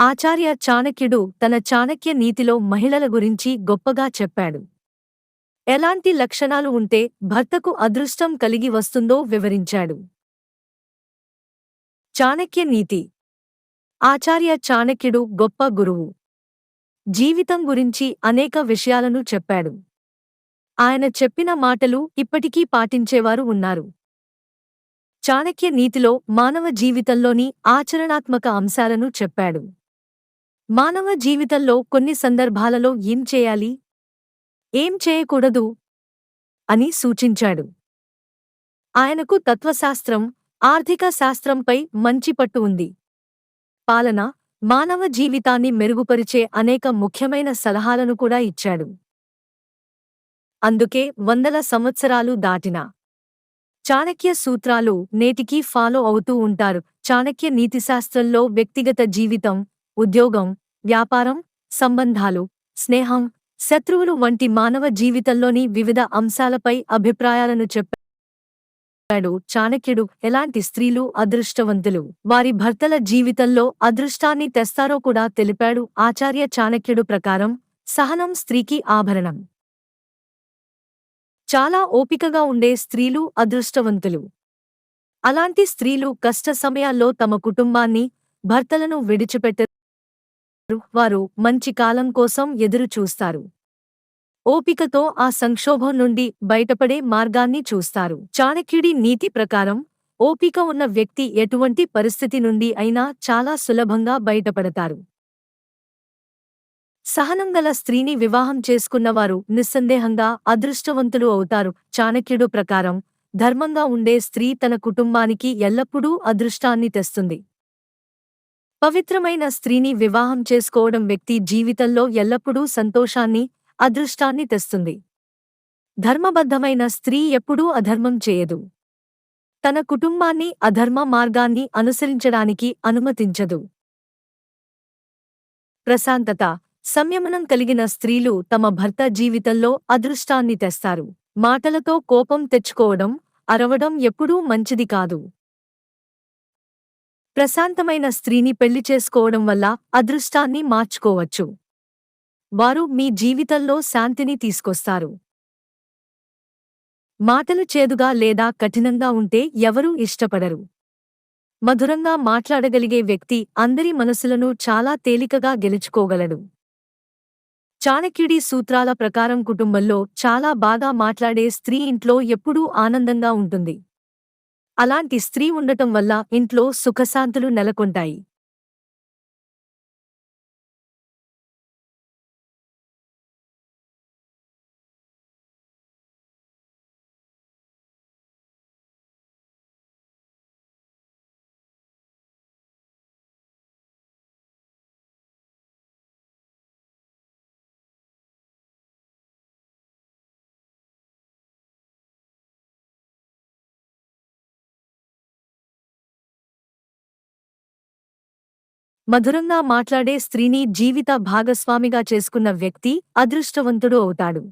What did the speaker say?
ఆచార్య చాణక్యుడు తన చాణక్య నీతిలో మహిళల గురించి గొప్పగా చెప్పాడు. ఎలాంటి లక్షణాలు ఉంటే భర్తకు అదృష్టం కలిగి వస్తుందో వివరించాడు. చాణక్య నీతి. ఆచార్య చాణక్యుడు గొప్ప గురువు. జీవితం గురించి అనేక విషయాలను చెప్పాడు. ఆయన చెప్పిన మాటలు ఇప్పటికీ పాటించేవారు ఉన్నారు. చాణక్య నీతిలో మానవ జీవితంలోని ఆచరణాత్మక అంశాలను చెప్పాడు. మానవ జీవితంలో కొన్ని సందర్భాలలో ఏం చేయాలి, ఏం చేయకూడదు అని సూచించాడు. ఆయనకు తత్వశాస్త్రం, ఆర్థిక శాస్త్రంపై మంచి పట్టు ఉంది. పాలన, మానవ జీవితాన్ని మెరుగుపరిచే అనేక ముఖ్యమైన సలహాలను కూడా ఇచ్చాడు. అందుకే వందల సంవత్సరాలు దాటినా చాణక్య సూత్రాలు నేటికీ ఫాలో అవుతూ ఉంటారు. చాణక్య నీతిశాస్త్రంలో వ్యక్తిగత జీవితం, ఉద్యోగం, వ్యాపారం, సంబంధాలు, స్నేహం, శత్రువులు వంటి మానవ జీవితంలోని వివిధ అంశాలపై అభిప్రాయాలను చెప్పాడు. చాణక్యుడు ఎలాంటి స్త్రీలు అదృష్టవంతులు, వారి భర్తల జీవితంలో అదృష్టాన్ని తెస్తారో కూడా తెలిపాడు. ఆచార్య చాణక్యుడు ప్రకారం సహనం స్త్రీకి ఆభరణం. చాలా ఓపికగా ఉండే స్త్రీలు అదృష్టవంతులు. అలాంటి స్త్రీలు కష్ట సమయాల్లో తమ కుటుంబాన్ని, భర్తలను విడిచిపెట్టరు. వారు మంచి కాలం కోసం ఎదురు చూస్తారు. ఓపికతో ఆ సంక్షోభం నుండి బయటపడే మార్గాన్ని చూస్తారు. చాణక్యుడి నీతి ప్రకారం ఓపిక ఉన్న వ్యక్తి ఎటువంటి పరిస్థితి నుండి అయినా చాలా సులభంగా బయటపడతారు. సహనంగల స్త్రీని వివాహం చేసుకున్నవారు నిస్సందేహంగా అదృష్టవంతులు అవుతారు. చాణక్యుడు ప్రకారం ధర్మంగా ఉండే స్త్రీ తన కుటుంబానికి ఎల్లప్పుడూ అదృష్టాన్ని తెస్తుంది. పవిత్రమైన స్త్రీని వివాహం చేసుకోవడం వ్యక్తి జీవితంలో ఎల్లప్పుడూ సంతోషాన్ని, అదృష్టాన్ని తెస్తుంది. ధర్మబద్ధమైన స్త్రీ ఎప్పుడూ అధర్మం చేయదు. తన కుటుంబాన్ని అధర్మ మార్గాన్ని అనుసరించడానికి అనుమతించదు. ప్రశాంతత, సంయమనం కలిగిన స్త్రీలు తమ భర్త జీవితంలో అదృష్టాన్ని తెస్తారు. మాటలతో కోపం తెచ్చుకోవడం, అరవడం ఎప్పుడూ మంచిది కాదు. ప్రశాంతమైన స్త్రీని పెళ్లి చేసుకోవడం వల్ల అదృష్టాన్ని మార్చుకోవచ్చు. వారు మీ జీవితంలో శాంతిని తీసుకొస్తారు. మాటలు చేదుగా లేదా కఠినంగా ఉంటే ఎవరూ ఇష్టపడరు. మధురంగా మాట్లాడగలిగే వ్యక్తి అందరి మనసులను చాలా తేలికగా గెలుచుకోగలడు. చాణక్యుడి సూత్రాల ప్రకారం కుటుంబంలో చాలా బాగా మాట్లాడే స్త్రీ ఇంట్లో ఎప్పుడూ ఆనందంగా ఉంటుంది. అలాంటి స్త్రీ ఉండటం వల్ల ఇంట్లో సుఖశాంతులు నెలకొంటాయి. మధురంగా మాట్లాడే స్త్రీని జీవిత భాగస్వామిగా చేసుకున్న వ్యక్తి అదృష్టవంతుడు అవుతాడు.